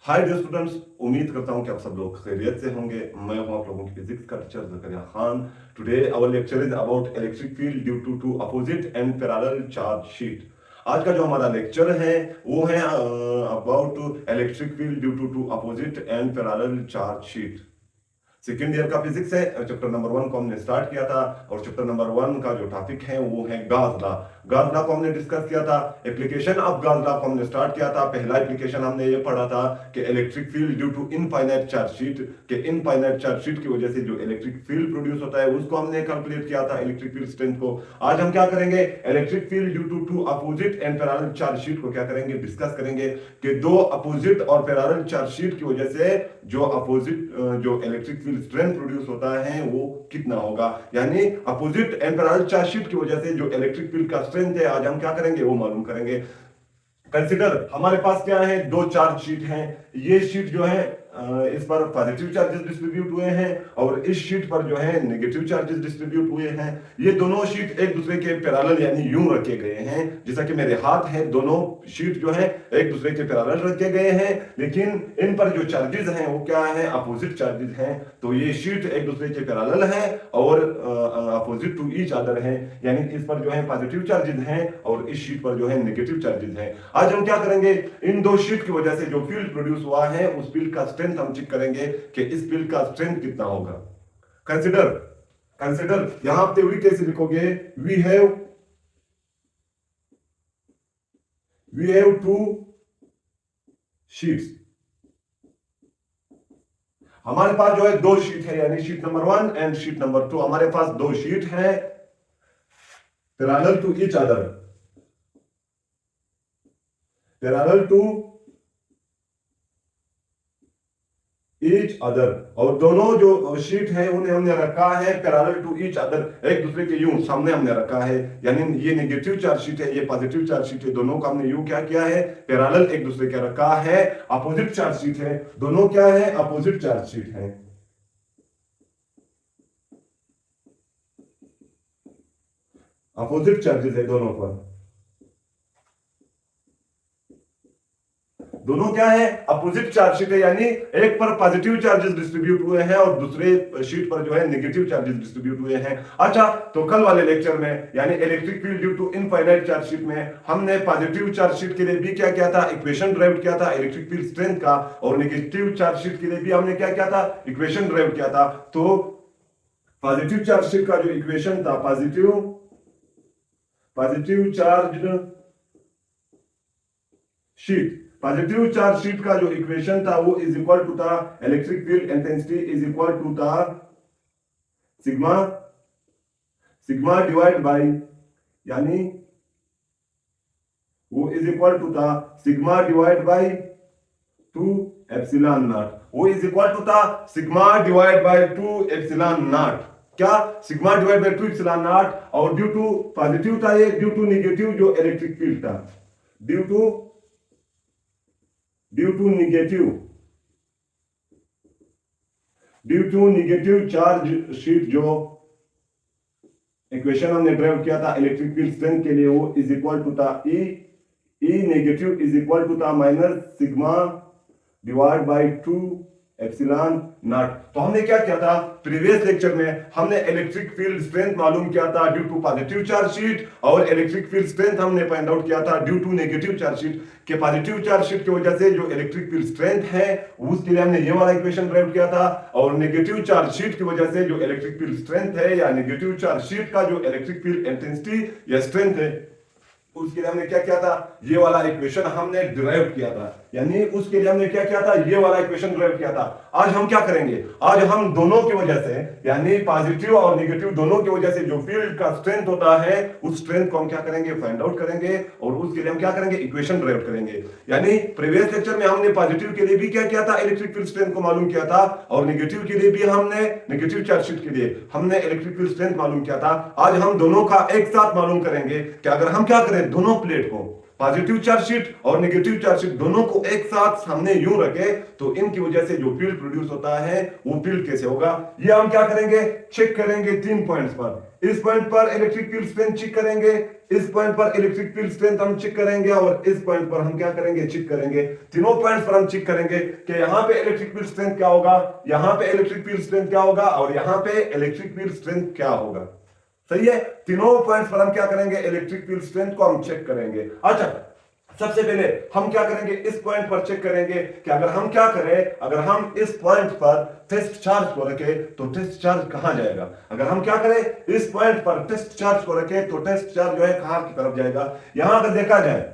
Hi dear students, उम्मीद करता हूं कि आप सब लोग खैरियत से होंगे। मैं हूं आप लोगों की फिजिक्स का teacher Zakaria Khan. Today our lecture is about electric field due to two opposite and parallel charge sheet. आज का जो हमारा लेक्चर है वो है about electric field due to two opposite and parallel charge sheet. Second year का physics है। Chapter number 1 को हमने स्टार्ट किया था और चैप्टर नंबर 1 का जो टॉपिक है वो है गाउस लॉ। गाउस लॉ को हमने डिस्कस किया था। एप्लीकेशन ऑफ गाउस लॉ को हमने स्टार्ट किया था। पहला एप्लीकेशन हमने ये पढ़ा था कि electric field due to infinite charge sheet के इनफाइनाइट चार्ज शीट की वजह से जो इलेक्ट्रिक फील्ड प्रोड्यूस होता है उसको हमने कैलकुलेट किया था, इलेक्ट्रिक फील्ड स्ट्रेंथ को। आज हम क्या करेंगे, electric field due to two opposite and parallel charge sheet को क्या करेंगे, डिस्कस करेंगे कि दो अपोजिट और पैरेलल चार्ज शीट की वजह से जो अपोजिट जो इलेक्ट्रिक फील्ड स्ट्रेंथ प्रोड्यूस होता है वो कितना होगा। यानी opposite and parallel charge sheet की वजह से जो इलेक्ट्रिक फील्ड का स्ट्रेंथ है आज हम क्या करेंगे वो मालूम करेंगे। कंसीडर हमारे पास क्या है, दो चार्ज शीट हैं। ये शीट जो है इस पर पॉजिटिव चार्जेस डिस्ट्रीब्यूट हुए हैं और इस शीट पर जो है नेगेटिव चार्जेस डिस्ट्रीब्यूट हुए हैं। ये दोनों शीट एक दूसरे के पैरेलल यानी यूं रखे गए हैं, जैसा कि मेरे हाथ है। दोनों शीट जो है एक दूसरे के पैरेलल रखे गए हैं, लेकिन इन पर जो चार्जेस हैं वो क्या है, अपोजिट चार्जेस हैं। तो ये शीट एक दूसरे के पैरेलल है और अपोजिट टू ईच अदर है, यानी इस पर जो है पॉजिटिव चार्जेस हैं और इस शीट पर जो है नेगेटिव चार्जेस हैं। आज हम क्या करेंगे, इन दो शीट की वजह से जो फील्ड प्रोड्यूस हुआ है उस फील्ड का स्ट्रेंथ हम चेक करेंगे कि इस फील्ड का स्ट्रेंथ कितना होगा। कंसीडर यहां आप थ्योरी कैसे लिखोगे, वी हैव टू शीट्स। हमारे पास जो है दो शीट है, यानी sheet number 1 and sheet number 2। हमारे पास दो शीट है parallel to each other, parallel to each other, और दोनों जो शीट है उन्हें हमने रखा है पैरेलल टू ईच अदर, एक दूसरे के यूं सामने हमने रखा है। यानी ये नेगेटिव चार्ज शीट है, ये पॉजिटिव चार्ज शीट है, दोनों का हमने यूं क्या किया है, पैरेलल एक दूसरे के रखा है। अपोजिट चार्ज शीट है, दोनों क्या है, अपोजिट चार्ज शीट है। अपोजिट चार्जेस है दोनों पर, दोनों क्या है, अपोजिट चार्ज शीट है। यानी एक पर पॉजिटिव चार्जेस डिस्ट्रीब्यूट हुए हैं और दूसरे शीट पर जो है नेगेटिव चार्जेस डिस्ट्रीब्यूट हुए हैं। अच्छा, तो कल वाले लेक्चर में यानी electric field due to infinite charge sheet में हमने पॉजिटिव चार्ज शीट के लिए भी क्या किया था, इक्वेशन ड्राइव किया था इलेक्ट्रिक फील्ड स्ट्रेंथ का, और नेगेटिव चार्ज शीट के लिए भी हमने क्या किया था, इक्वेशन ड्राइव किया था। तो पॉजिटिव चार्ज शीट का जो इक्वेशन था, positive charge sheet, positive charge sheet का जो इक्वेशन था वो इज इक्वल टू था electric field intensity is equal to था सिग्मा डिवाइड बाय, यानी वो इज इक्वल टू था sigma divide by 2 epsilon naught. वो इज इक्वल टू था sigma divide by 2 epsilon naught. क्या, sigma divide by 2 epsilon naught, और due to positive था ये, ड्यू टू नेगेटिव जो इलेक्ट्रिक फील्ड था, due to negative charge sheet जो equation हमने ड्राइव किया था इलेक्ट्रिक फील्ड स्ट्रेंथ के लिए, वो इज इक्वल टू था ई नेगेटिव इज इक्वल टू था minus sigma divide by 2 epsilon naught. तो हमने क्या किया था, प्रीवियस लेक्चर में हमने इलेक्ट्रिक फील्ड स्ट्रेंथ मालूम किया था due to positive charge sheet, और इलेक्ट्रिक फील्ड स्ट्रेंथ हमने फाइंड आउट किया था due to negative charge sheet. के पॉजिटिव चार्ज शीट की वजह से जो इलेक्ट्रिक फील्ड स्ट्रेंथ है उसके लिए हमने ये वाला इक्वेशन ड्राइव किया था, और नेगेटिव चार्ज शीट की वजह से जो इलेक्ट्रिक फील्ड स्ट्रेंथ है या नेगेटिव चार्ज शीट का जो इलेक्ट्रिक फील्ड इंटेंसिटी या स्ट्रेंथ है उसके लिए हमने क्या किया था, ये वाला इक्वेशन हमने डिराइव किया था। यानी उसके लिए हमने क्या किया था, ये वाला इक्वेशन डिराइव किया था। आज हम क्या करेंगे, आज हम दोनों की वजह से यानी पॉजिटिव और नेगेटिव दोनों की वजह से जो फील्ड का स्ट्रेंथ होता है उस स्ट्रेंथ को हम क्या करेंगे, फाइंड आउट करेंगे, और उसके लिए हम क्या करेंगे, इक्वेशन डिराइव करेंगे। यानी प्रीवियस लेक्चर में हमने पॉजिटिव के लिए भी क्या किया था, इलेक्ट्रिक फील्ड स्ट्रेंथ को मालूम किया था, और नेगेटिव के लिए भी हमने नेगेटिव चार्ज शीट के लिए हमने इलेक्ट्रिक फील्ड स्ट्रेंथ मालूम किया था। आज हम दोनों का एक साथ मालूम करेंगे कि अगर हम क्या करें, दोनों प्लेट को पॉजिटिव चार्ज शीट और नेगेटिव चार्ज शीट दोनों को एक साथ सामने यूं रखे तो इनकी वजह से जो फील्ड प्रोड्यूस होता है वो फील्ड कैसे होगा, ये हम क्या करेंगे, चेक करेंगे 3 पॉइंट्स पर। इस पॉइंट पर इलेक्ट्रिक फील्ड स्ट्रेंथ चेक करेंगे, इस पॉइंट पर इलेक्ट्रिक फील्ड स्ट्रेंथ हम चेक करेंगे और इस पॉइंट पर हम क्या करेंगे, चेक करेंगे। तीनों पॉइंट्स पर हम चेक करेंगे कि यहां पे इलेक्ट्रिक फील्ड स्ट्रेंथ क्या होगा, यहां पे इलेक्ट्रिक फील्ड स्ट्रेंथ क्या होगा और यहां पे इलेक्ट्रिक फील्ड स्ट्रेंथ क्या होगा। सही है, तीनों पॉइंट्स पर हम क्या करेंगे, इलेक्ट्रिक फील्ड स्ट्रेंथ को हम चेक करेंगे। अच्छा, सबसे पहले हम क्या करेंगे, इस पॉइंट पर चेक करेंगे कि अगर हम क्या करें, अगर हम इस पॉइंट पर टेस्ट चार्ज को रखें तो टेस्ट चार्ज कहां जाएगा। अगर हम क्या करें, इस पॉइंट पर टेस्ट चार्ज को रखें तो टेस्ट चार्ज जो है कहां की तरफ जाएगा। यहां अगर देखा जाए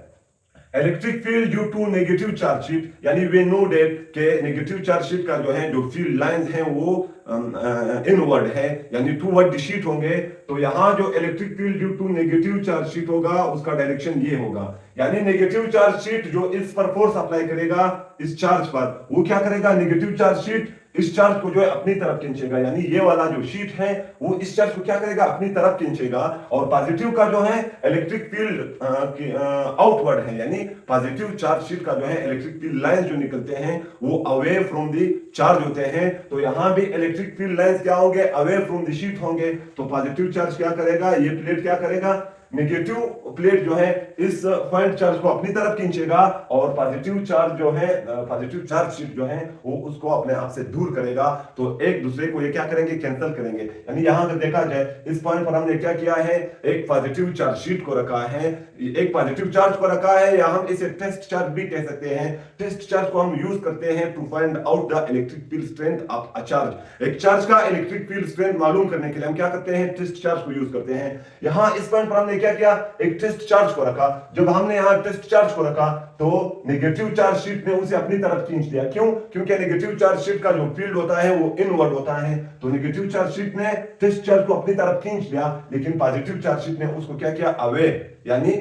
electric field due to negative charge sheet, यानी वी नो दैट के नेगेटिव चार्ज शीट का जो है जो फील्ड लाइंस हैं वो इनवर्ड है, यानी टूवर्ड द शीट होंगे। तो यहां जो electric field due to negative charge sheet होगा उसका डायरेक्शन ये होगा, यानी नेगेटिव चार्ज शीट जो इस पर फोर्स अप्लाई करेगा इस चार्ज पर, वो क्या करेगा, नेगेटिव चार्ज शीट इस चार्ज को जो है अपनी तरफ खींचेगा, यानी ये वाला जो शीट है वो इस चार्ज को क्या करेगा, अपनी तरफ खींचेगा। और पॉजिटिव का जो है इलेक्ट्रिक फील्ड आउटवर्ड है, यानी पॉजिटिव चार्ज शीट का जो है इलेक्ट्रिक फील्ड लाइंस जो निकलते हैं वो अवे फ्रॉम द चार्ज होते हैं। तो यहां भी इलेक्ट्रिक फील्ड लाइंस क्या होंगे, अवे फ्रॉम द शीट होंगे। तो पॉजिटिव चार्ज क्या करेगा, ये प्लेट क्या करेगा, नेगेटिव प्लेट जो है इस पॉइंट चार्ज को अपनी तरफ खींचेगा और पॉजिटिव चार्ज जो है पॉजिटिव चार्ज शीट जो है वो उसको अपने आप से दूर करेगा। तो एक दूसरे को ये क्या करेंगे, कैंसिल करेंगे। यानी यहां अगर देखा जाए इस पॉइंट पर हमने क्या किया है, एक पॉजिटिव चार्ज शीट को रखा है, एक पॉजिटिव चार्ज को रखा है, या हम इसे टेस्ट चार्ज भी कह सकते हैं। टेस्ट चार्ज को हम यूज करते हैं to find out the electric field strength of a charge. एक चार्ज का इलेक्ट्रिक फील्ड स्ट्रेंथ मालूम करने के लिए हम क्या करते हैं, टेस्ट चार्ज को यूज करते हैं। यहां इस पॉइंट पर हमने क्या किया, एक टेस्ट चार्ज को रखा। जब हमने यहां टेस्ट चार्ज को रखा तो नेगेटिव चार्ज शीट ने उसे अपनी तरफ खींच लिया। क्यों, क्योंकि नेगेटिव चार्ज शीट का जो फील्ड होता है वो इनवर्ड होता है। तो नेगेटिव चार्ज शीट ने टेस्ट चार्ज को अपनी तरफ खींच लिया, लेकिन पॉजिटिव चार्ज शीट ने उसको क्या किया, अवे, यानी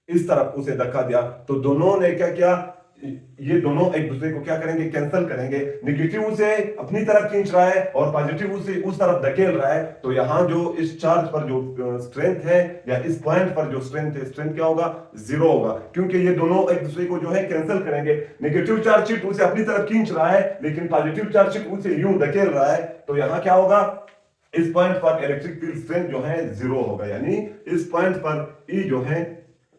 इस तरफ उसे धक्का दिया। तो दोनों ने क्या किया, ये दोनों एक दूसरे को क्या करेंगे, कैंसिल करेंगे। नेगेटिव उसे अपनी तरफ खींच रहा है और पॉजिटिव उसे उस तरफ धकेल रहा है। तो यहां जो इस चार्ज पर जो स्ट्रेंथ है या इस पॉइंट पर जो स्ट्रेंथ है, स्ट्रेंथ क्या होगा, जीरो होगा, क्योंकि ये दोनों एक दूसरे को जो है कैंसिल करेंगे। नेगेटिव चार्ज शीट उसे अपनी तरफ खींच रहा है, लेकिन पॉजिटिव चार्ज शीट उसे यूं धकेल रहा है। तो यहां क्या होगा, इस पॉइंट पर इलेक्ट्रिक फील्ड स्ट्रेंथ जो है जीरो होगा, यानी इस पॉइंट पर E जो है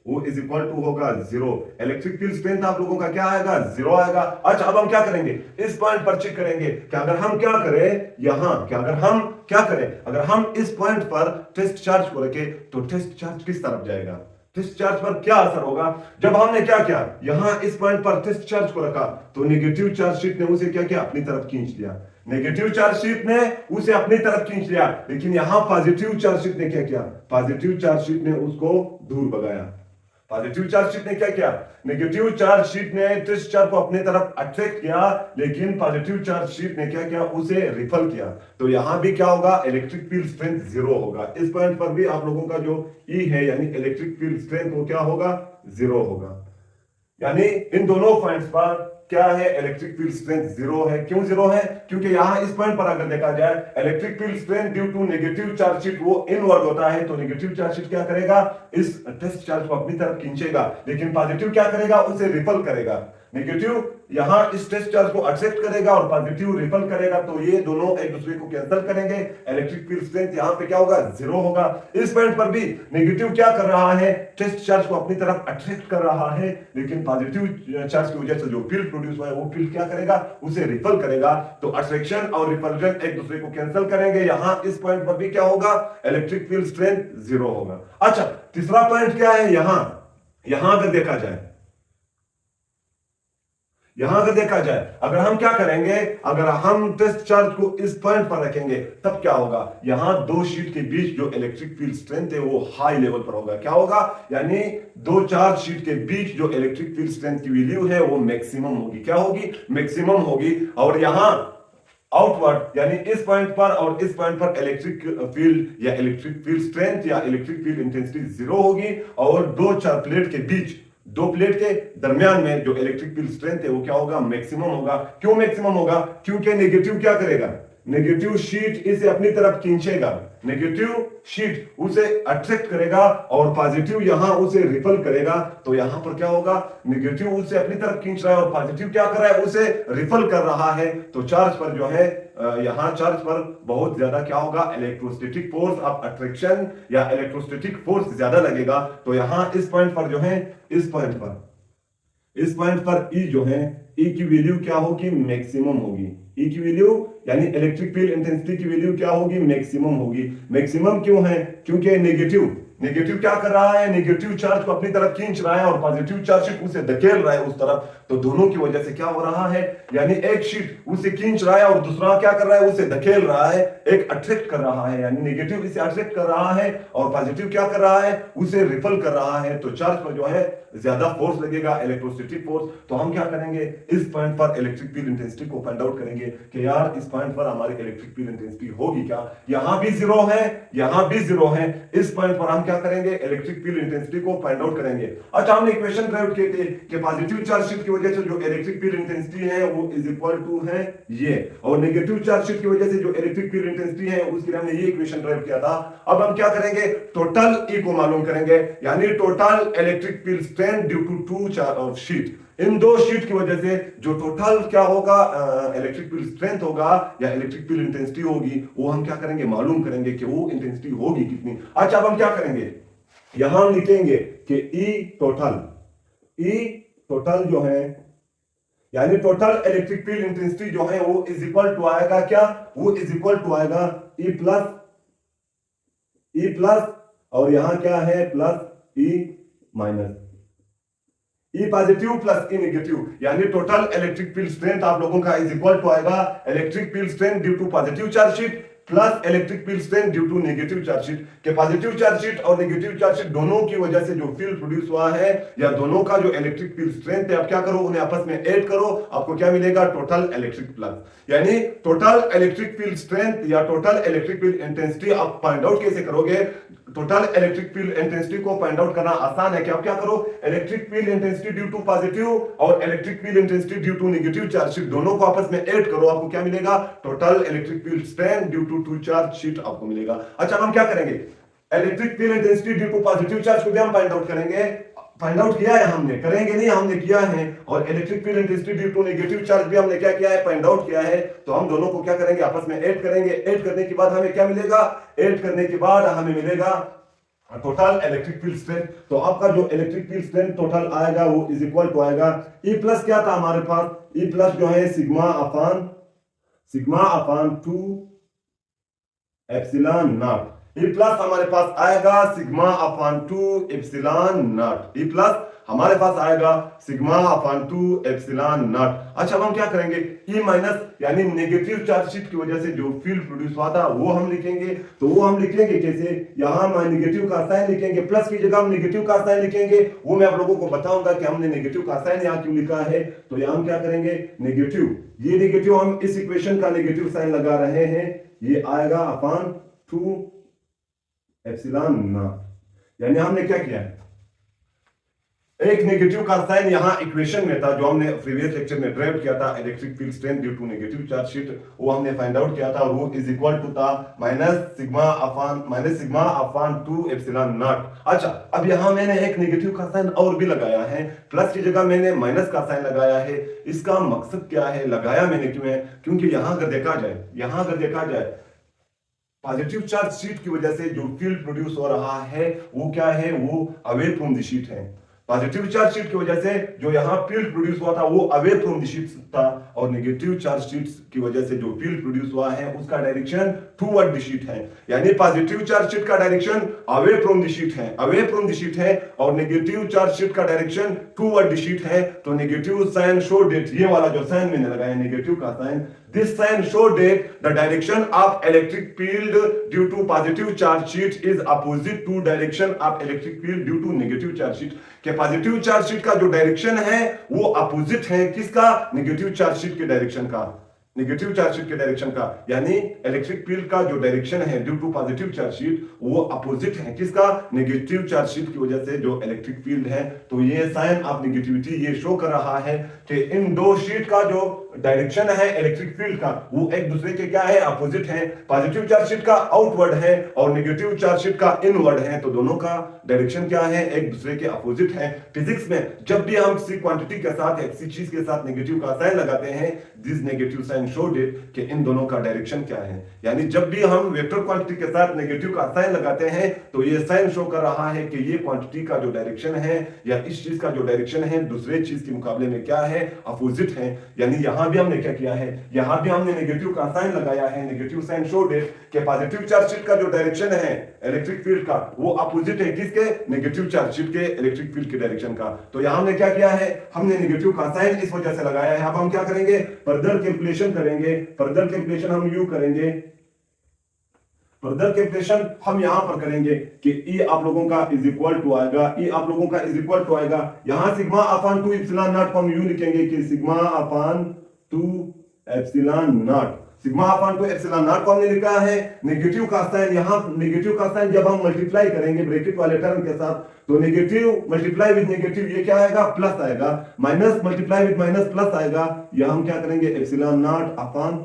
वो इज इक्वल टू होगा जीरो। इलेक्ट्रिक फील्ड स्ट्रेंथ आप लोगों का क्या आएगा, जीरो आएगा। अच्छा, अब हम क्या करेंगे, इस पॉइंट पर चेक करेंगे कि अगर हम क्या करें यहां, कि अगर हम क्या करें, अगर हम इस पॉइंट पर टेस्ट चार्ज को रखें तो टेस्ट चार्ज किस तरफ जाएगा, टेस्ट चार्ज पर क्या असर होगा। जब हमने क्या किया, यहां इस पॉइंट पर टेस्ट चार्ज को रखा तो नेगेटिव चार्ज शीट ने उसे क्या किया, अपनी तरफ खींच लिया। नेगेटिव चार्ज शीट ने उसे अपनी तरफ खींच लिया, लेकिन यहां पॉजिटिव चार्ज शीट ने क्या किया, पॉजिटिव चार्ज शीट ने उसको दूर भगाया। पॉजिटिव चार्ज शीट ने क्या किया, नेगेटिव चार्ज शीट ने टेस्ट चार्ज को अपनी तरफ अट्रैक्ट किया, लेकिन पॉजिटिव चार्ज शीट ने क्या किया, उसे रिपल किया। तो यहां भी क्या होगा, इलेक्ट्रिक फील्ड स्ट्रेंथ जीरो होगा। इस पॉइंट पर भी आप लोगों का जो E है यानी इलेक्ट्रिक फील्ड स्ट्रेंथ वो क्या होगा, जीरो होगा। यानी इन दोनों पॉइंट्स पर क्या है, इलेक्ट्रिक फील्ड स्ट्रेंथ जीरो है। क्यों जीरो है, क्योंकि यहां इस पॉइंट पर अगर देखा जाए electric field strength due to negative charge sheet वो इनवर्ड होता है। तो नेगेटिव चार्ज शीट क्या करेगा, इस टेस्ट चार्ज को अपनी तरफ खींचेगा, लेकिन पॉजिटिव क्या करेगा, उसे रिपल करेगा। नेगेटिव यहां इस टेस्ट चार्ज को अट्रैक्ट करेगा और पॉजिटिव रिपल करेगा। तो ये दोनों एक दूसरे को कैंसिल करेंगे। इलेक्ट्रिक फील्ड स्ट्रेंथ यहां पे क्या होगा, जीरो होगा। इस पॉइंट पर भी नेगेटिव क्या कर रहा है, टेस्ट चार्ज को अपनी तरफ अट्रैक्ट कर रहा है, लेकिन पॉजिटिव चार्ज की वजह से जो फील्ड प्रोड्यूस हुआ है वो फील्ड क्या करेगा, उसे रिपल करेगा। तो अट्रैक्शन और रिपल्जन एक दूसरे को कैंसिल करेंगे। यहां इस पॉइंट पर भी क्या होगा, इलेक्ट्रिक फील्ड स्ट्रेंथ जीरो होगा। अच्छा, तीसरा पॉइंट क्या है, यहां अगर देखा जाए, अगर हम क्या करेंगे, अगर हम टेस्ट चार्ज को इस पॉइंट पर रखेंगे तब क्या होगा, यहां दो शीट के बीच जो इलेक्ट्रिक फील्ड स्ट्रेंथ है वो हाई लेवल पर होगा। क्या होगा, यानी दो चार्ज शीट के बीच जो इलेक्ट्रिक फील्ड स्ट्रेंथ की वैल्यू है वो मैक्सिमम होगी। क्या होगी, मैक्सिमम होगी। और यहां आउटवर्ड यानी इस पॉइंट पर और इस पॉइंट पर इलेक्ट्रिक फील्ड या इलेक्ट्रिक फील्ड स्ट्रेंथ या इलेक्ट्रिक फील्ड इंटेंसिटी जीरो होगी। और दो प्लेट के दरमियान में जो इलेक्ट्रिक फील्ड स्ट्रेंथ है वो क्या होगा, मैक्सिमम होगा। क्यों मैक्सिमम होगा, क्योंकि नेगेटिव क्या करेगा, नेगेटिव शीट इसे अपनी तरफ खींचेगा, नेगेटिव शीट उसे अट्रैक्ट करेगा और पॉजिटिव यहां उसे रिपल करेगा। तो यहां पर क्या होगा, नेगेटिव उसे अपनी तरफ खींच रहा है और पॉजिटिव क्या कर रहा है, उसे रिपल कर रहा है। तो चार्ज पर जो है यहां चार्ज पर बहुत ज्यादा क्या होगा, इलेक्ट्रोस्टैटिक फोर्स ऑफ अट्रैक्शन या इलेक्ट्रोस्टैटिक फोर्स ज्यादा लगेगा। तो यहां इस पॉइंट पर जो है, इस पॉइंट पर ई जो है, ई की वैल्यू क्या होगी, मैक्सिमम होगी। ई की वैल्यू यानी इलेक्ट्रिक फील्ड इंटेंसिटी की वैल्यू क्या होगी, मैक्सिमम होगी। मैक्सिमम क्यों है, क्योंकि नेगेटिव क्या कर रहा है, नेगेटिव चार्ज को अपनी तरफ खींच रहा है और पॉजिटिव चार्ज शीट उसे धकेल रहा है उस तरफ। तो दोनों की वजह से क्या हो रहा है, यानी एक शीट उसे खींच रहा है और दूसरा क्या कर रहा है, उसे धकेल रहा है, एक अट्रैक्ट कर रहा है, यानी नेगेटिव इसे अट्रैक्ट कर रहा है और पॉजिटिव क्या कर रहा है, उसे रिपल कर रहा है। तो चार्ज पर जो है ज्यादा फोर्स लगेगा, इलेक्ट्रोस्टैटिक फोर्स। तो हम क्या करेंगे, इस पॉइंट पर इलेक्ट्रिक फील्ड इंटेंसिटी को फाइंड आउट करेंगे कि यार इस पॉइंट पर हमारी इलेक्ट्रिक फील्ड इंटेंसिटी होगी क्या। यहां भी जीरो है, यहां भी जीरो है। इस पॉइंट पर हम क्या करेंगे, इलेक्ट्रिक फील्ड इंटेंसिटी को फाइंड आउट करेंगे। अच्छा, हमने इक्वेशन ड्राइव किए थे कि पॉजिटिव चार्ज शीट की वजह से जो इलेक्ट्रिक फील्ड इंटेंसिटी है वो इज इक्वल टू है ये, और नेगेटिव चार्ज शीट की वजह से जो इलेक्ट्रिक फील्ड इंटेंसिटी है उसके लिए हमने ये इक्वेशन ड्राइव किया था। अब हम क्या करेंगे, टोटल ई को मालूम करेंगे, यानी total electric field strength due to two sheet. इन दो शीट की वजह से जो टोटल क्या होगा, इलेक्ट्रिक फील्ड स्ट्रेंथ होगा या इलेक्ट्रिक फील्ड इंटेंसिटी होगी, वो हम क्या करेंगे, मालूम करेंगे कि वो इंटेंसिटी होगी कितनी। अच्छा, अब हम क्या करेंगे, यहां हम लिखेंगे कि ई टोटल जो है, यानी टोटल इलेक्ट्रिक फील्ड इंटेंसिटी जो है वो इज इक्वल टू आएगा क्या, वो इज इक्वल टू आएगा ई प्लस और यहां क्या है, plus E minus, E positive plus E negative, यानी टोटल इलेक्ट्रिक फील्ड स्ट्रेंथ आप लोगों का इज इक्वल टू आएगा electric field strength due to positive charge sheet plus electric field strength due to negative charge sheet. के positive charge sheet और negative charge sheet दोनों की वजह से जो फील्ड प्रोड्यूस हुआ है या दोनों का जो इलेक्ट्रिक फील्ड स्ट्रेंथ है, आप क्या करो, उन्हें आपस में ऐड करो, आपको क्या मिलेगा, टोटल इलेक्ट्रिक फ्लक्स। यानी टोटल इलेक्ट्रिक फील्ड स्ट्रेंथ या टोटल इलेक्ट्रिक फील्ड इंटेंसिटी आप फाइंड आउट कैसे करोगे। टोटल इलेक्ट्रिक फील्ड इंटेंसिटी को फाइंड आउट करना आसान है कि आप क्या करो, electric field intensity due to positive और electric field intensity due to negative charge sheet दोनों को आपस में ऐड करो, आपको क्या मिलेगा, total electric field strength due to two charge sheet आपको मिलेगा। अच्छा, हम क्या करेंगे, electric field intensity due to positive charge को भी हम फाइंड आउट करेंगे, फाइंड आउट किया है हमने, करेंगे नहीं, हमने किया है। और electric field intensity due to negative charge भी हमने क्या किया है, फाइंड आउट किया है। तो हम दोनों को क्या करेंगे, आपस में ऐड करेंगे। ऐड करने के बाद हमें क्या मिलेगा, ऐड करने के बाद हमें मिलेगा टोटल इलेक्ट्रिक फील्ड स्ट्रेंथ। तो आपका जो इलेक्ट्रिक फील्ड स्ट्रेंथ टोटल आएगा वो इज इक्वल टू आएगा ई प्लस, क्या था हमारे पास, ई प्लस जो है sigma upon 2 epsilon not. E plus हमारे पास आएगा sigma upon 2 epsilon not, E plus हमारे पास आएगा सिग्मा अपान 2 एप्सिलॉन नॉट। अच्छा, अब हम क्या करेंगे, ई माइनस यानी नेगेटिव चार्ज शीट की वजह से जो फील्ड प्रोड्यूस हुआ था वो हम लिखेंगे। तो वो हम लिखेंगे कैसे, यहां हम नेगेटिव का साइन लिखेंगे, प्लस की जगह हम नेगेटिव का साइन लिखेंगे। वो मैं आप लोगों को बताऊंगा कि हमने नेगेटिव का साइन यहां क्यों लिखा है। तो यहां हम क्या करेंगे, नेगेटिव, ये नेगेटिव हम इस इक्वेशन का नेगेटिव साइन लगा रहे हैं, ये आएगा अपान 2 एप्सिलॉन नॉट। यानी हमने क्या किया, एक नेगेटिव का साइन यहां इक्वेशन में था जो हमने प्रीवियस लेक्चर में ड्राइव किया था, electric field strength due to negative charge sheet, वो हमने फाइंड आउट किया था और वो इज इक्वल टू था minus sigma upon 2 epsilon naught. अच्छा, अब यहां मैंने एक नेगेटिव का साइन और भी लगाया है, प्लस की जगह मैंने माइनस का साइन लगाया है। इसका मकसद क्या है, लगाया मैंने क्यों है, क्योंकि यहां अगर देखा जाए पॉजिटिव चार्ज शीट की वजह से जो फील्ड प्रोड्यूस हो रहा है वो क्या है, वो अवे फ्रॉम द शीट है। पॉजिटिव चार्ज शीट की वजह से जो यहां फील्ड प्रोड्यूस हुआ था वो अवे फ्रॉम द शीट था, और नेगेटिव चार्ज शीट की वजह से जो फील्ड प्रोड्यूस हुआ है उसका डायरेक्शन टुवर्ड द शीट है। यानी पॉजिटिव चार्ज शीट का direction away from the sheet है, और नेगेटिव चार्ज शीट का डायरेक्शन टुवर्ड द शीट है। तो नेगेटिव साइन शो दैट, ये वाला जो साइन मैंने लगाया नेगेटिव का sign, this sign show that the direction of electric field due to positive charge sheet is opposite to direction of electric field due to negative charge sheet। के positive charge sheet का जो direction है वो opposite है किसका, negative charge sheet के direction का। Negative charge sheet के डायरेक्शन का, यानी इलेक्ट्रिक फील्ड का जो डायरेक्शन है due to positive charge sheet वो अपोजिट है किसका, नेगेटिव चार्ज शीट की वजह से जो इलेक्ट्रिक फील्ड है। तो ये साइन ऑफ नेगेटिविटी ये शो कर रहा है कि इन दो शीट का जो डायरेक्शन है इलेक्ट्रिक फील्ड का वो एक दूसरे के क्या है, अपोजिट है। पॉजिटिव चार्ज शीट का आउटवर्ड है और नेगेटिव चार्ज शीट का इनवर्ड है, तो दोनों का डायरेक्शन क्या है, एक दूसरे के अपोजिट है। फिजिक्स में जब भी हम किसी क्वांटिटी के साथ या किसी चीज के साथ नेगेटिव का साइन लगाते हैं, this negative sign showed it कि इन दोनों का डायरेक्शन क्या है। यानी जब भी हम वेक्टर क्वांटिटी के साथ नेगेटिव का साइन लगाते हैं तो ये साइन शो कर रहा है कि ये क्वांटिटी का जो डायरेक्शन है या इस चीज का जो डायरेक्शन है दूसरे चीज के मुकाबले में क्या है, अपोजिट है। यानी यहां भी हमने क्या किया है, यहां भी हमने नेगेटिव का साइन लगाया है। नेगेटिव साइन शोड इट कि पॉजिटिव चार्ज शीट का जो डायरेक्शन है इलेक्ट्रिक फील्ड का वो अपोजिट है किसके, नेगेटिव चार्ज शीट के इलेक्ट्रिक फील्ड के डायरेक्शन का। तो यहां हमने क्या किया है, हमने नेगेटिव का साइन इस वजह से लगाया है। अब हम क्या करेंगे, फर्दर कैलकुलेशन करेंगे। फर्दर कैलकुलेशन हम यू करेंगे, फर्दर कैलकुलेशन हम यहां पर करेंगे कि ई आप लोगों का इज इक्वल टू आएगा, ई आप लोगों का इज इक्वल टू आएगा, यहां सिग्मा अपान 2 एप्सिलॉन नॉट को हम यू लिखेंगे कि sigma upon 2 epsilon not. Sigma upon 2 epsilon not को हमने लिखा है। नेगेटिव का साइन, यहां नेगेटिव का साइन जब हम मल्टीप्लाई करेंगे ब्रैकेट वाले टर्म के साथ तो नेगेटिव मल्टीप्लाई विद नेगेटिव ये क्या आएगा, प्लस आएगा। Minus multiply with minus plus आएगा। यह हम क्या करेंगे, एप्सिलॉन नॉट अपान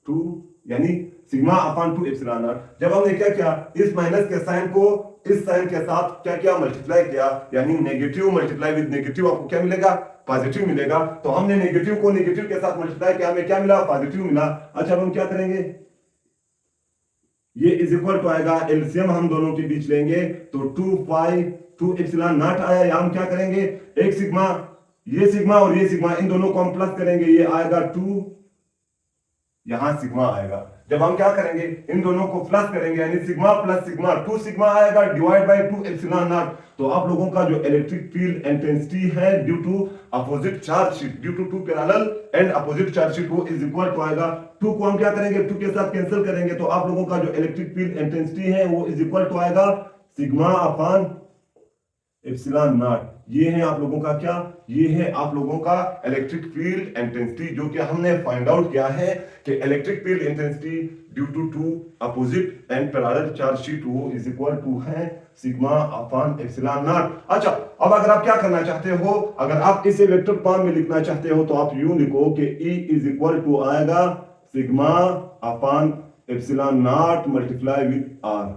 2 यानी सिग्मा अपान 2 एप्सिलॉन नॉट। जब हमने क्या किया, इस माइनस के साइन को इस साइन के साथ क्या किया, मल्टीप्लाई किया, यानी नेगेटिव मल्टीप्लाई विद नेगेटिव आपको क्या मिलेगा, पॉजिटिव मिलेगा। तो हमने नेगेटिव को नेगेटिव के साथ मल्टीप्लाई किया, हमें क्या मिला, पॉजिटिव मिला। अच्छा अब हम क्या करेंगे, ये इज इक्वल टू आएगा, एलसीएम हम दोनों के बीच लेंगे तो 2 पाई 2 एप्सिलॉन नॉट आया। या हम क्या करेंगे, एक सिग्मा, ये सिग्मा और ये सिग्मा इन दोनों को हम प्लस करेंगे, ये आएगा 2, यहां सिग्मा आएगा। जब हम क्या करेंगे, इन दोनों को प्लस करेंगे यानी सिग्मा प्लस सिग्मा 2 सिग्मा आएगा डिवाइड बाय 2 एप्सिलॉन नॉट। तो आप लोगों का जो इलेक्ट्रिक फील्ड इंटेंसिटी है due to opposite charge sheet, due to 2 parallel and opposite charge sheet वो इज इक्वल टू आएगा 2 को हम क्या करेंगे, 2 के साथ कैंसिल करेंगे तो आप लोगों का जो इलेक्ट्रिक फील्ड इंटेंसिटी है वो इज इक्वल टू आएगा सिग्मा अपान एप्सिलॉन नॉट। ये है आप लोगों का क्या, ये है आप लोगों का इलेक्ट्रिक फील्ड इंटेंसिटी, जो कि हमने फाइंड आउट किया है कि electric field intensity due to 2 opposite and parallel charge sheet वो इज इक्वल टू है सिग्मा अपान एप्सिलॉन नॉट। अच्छा अब अगर आप क्या करना चाहते हो, अगर आप इसे वेक्टर फॉर्म में लिखना चाहते हो तो आप यूं लिखो कि E इज इक्वल टू आएगा sigma upon epsilon not multiply with R।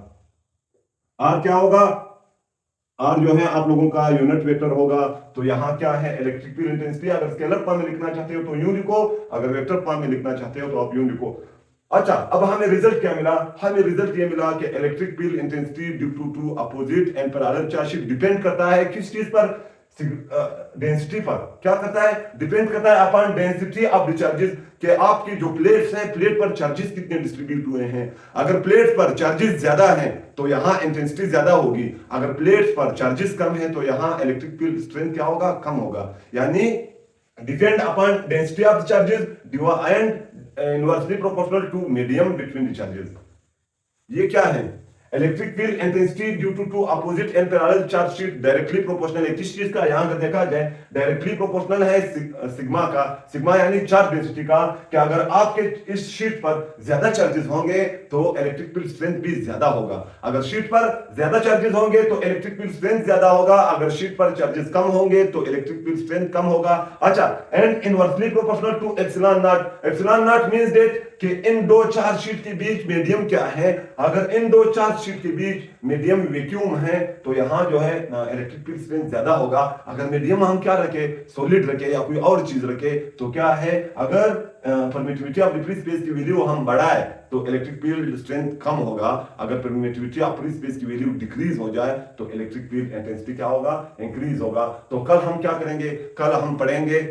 R क्या होगा, R जो है आप लोगों का यूनिट वेक्टर होगा। तो यहां क्या है, इलेक्ट्रिक फील्ड इंटेंसिटी। अगर स्केलर फॉर्म में लिखना चाहते हो तो यूं लिखो, अगर वेक्टर फॉर्म में लिखना चाहते हो तो आप यूं लिखो। अच्छा अब हमें रिजल्ट क्या मिला, हमें रिजल्ट ये मिला कि electric field intensity due to opposite and parallel charge sheet depend करता है किस चीज पर, डेंसिटी पर। क्या करता है, डिपेंड करता है upon density of the charges, कि आपकी जो प्लेट्स हैं प्लेट पर चार्जेस कितने डिस्ट्रीब्यूट हुए हैं। अगर प्लेट पर चार्जेस ज्यादा हैं तो यहां इंटेंसिटी ज्यादा होगी, अगर प्लेट्स पर चार्जेस कम है तो यहां इलेक्ट्रिक फील्ड स्ट्रेंथ क्या होगा, कम होगा। यानी depend upon density of the charges and inversely proportional to medium between the charges. ये क्या है, electric field intensity due to opposite and parallel charge sheet directly proportional है किस चीज का, यहां अगर देखा जाए डायरेक्टली प्रोपोर्शनल है सिग्मा का। सिग्मा यानी चार्ज डेंसिटी का, कि अगर आपके इस शीट पर ज्यादा चार्जेस होंगे तो इलेक्ट्रिक फील्ड स्ट्रेंथ भी ज्यादा होगा। अगर शीट पर ज्यादा चार्जेस होंगे तो इलेक्ट्रिक फील्ड स्ट्रेंथ ज्यादा होगा, अगर शीट पर चार्जेस कम होंगे तो इलेक्ट्रिक फील्ड स्ट्रेंथ कम होगा। अच्छा and inversely proportional to epsilon naught. Epsilon naught means that कि इन दो चार्ज शीट के बीच मीडियम क्या है, अगर इन दो चार्ज शीट के बीच मीडियम वैक्यूम है तो यहां जो है इलेक्ट्रिक फील्ड स्ट्रेंथ ज्यादा होगा। अगर मीडियम हम क्या रखे, सॉलिड रखे या कोई और चीज रखे तो क्या है, अगर परमिटिविटी ऑफ फ्री स्पेस की वैल्यू हम बढ़ाए तो इलेक्ट्रिक फील्ड स्ट्रेंथ कम होगा, अगर परमिटिविटी ऑफ फ्री स्पेस की वैल्यू डिक्रीज हो जाए तो इलेक्ट्रिक फील्ड इंटेंसिटी क्या होगा, इंक्रीज होगा। तो कल हम क्या करेंगे, कल हम पढ़ेंगे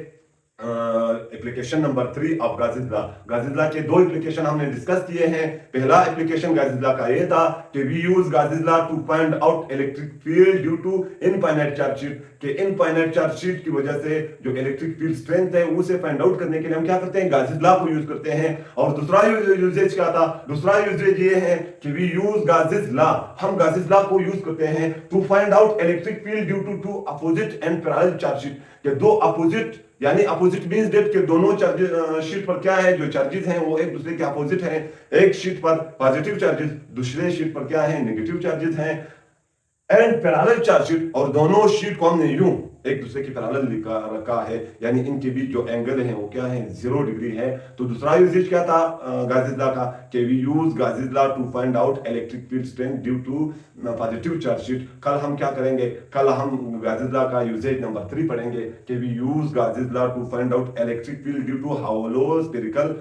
application number 3 of Gauss law. Gauss law के दो एप्लीकेशन हमने डिस्कस किए हैं। पहला एप्लीकेशन गाउस लॉ का ये था कि we use Gauss law to find out electric field due to infinite charge sheet, कि इनफाइनाइट चार्ज शीट की वजह से जो इलेक्ट्रिक फील्ड स्ट्रेंथ है उसे फाइंड आउट करने के लिए हम क्या करते हैं, गाउस लॉ को यूज करते हैं। और दूसरा यूजेज क्या था, दूसरा यूजेज ये है कि वी यूज गाउस लॉ, हम गाउस लॉ को यूज करते हैं to find out electric field due to opposite and parallel charge sheet, कि दो अपोजिट, यानी अपोजिट मींस दैट कि दोनों चार्जेस शीट पर क्या है, जो चार्जेस हैं वो एक दूसरे के अपोजिट हैं। एक शीट पर पॉजिटिव चार्जेस, दूसरे शीट पर क्या है, नेगेटिव चार्जेस हैं। एंड पैरेलल चार्ज शीट, और दोनों शीट को हमने यूं एक दूसरे के पैरेलल रखा है, यानी इनके बीच जो एंगल है वो क्या है, 0 डिग्री है। तो दूसरा यूजेज क्या था गाजिस लॉ का, कि we use Gauss's law to find out electric field strength due to positive charge sheet. कल हम क्या करेंगे, कल हम गाजिस लॉ का यूजेज नंबर 3 पढ़ेंगे कि we use Gauss's law to find out electric field due to hollow spherical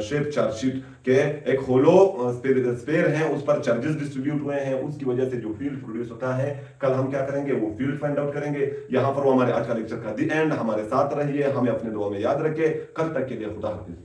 shape charge sheet, के एक होलो स्फेयर है, उस पर चार्जेस डिस्ट्रीब्यूट हुए हैं, उसकी वजह से जो फील्ड प्रोड्यूस होता है। कल हम क्या करेंगे, वो फील्ड फाइंड आउट करेंगे। यहां पर वो हमारे आज का लेक्चर का दी एंड। हमारे साथ रहिए, हमें अपने दुआ में याद रखिए। कल तक के लिए खुदा हाफिज।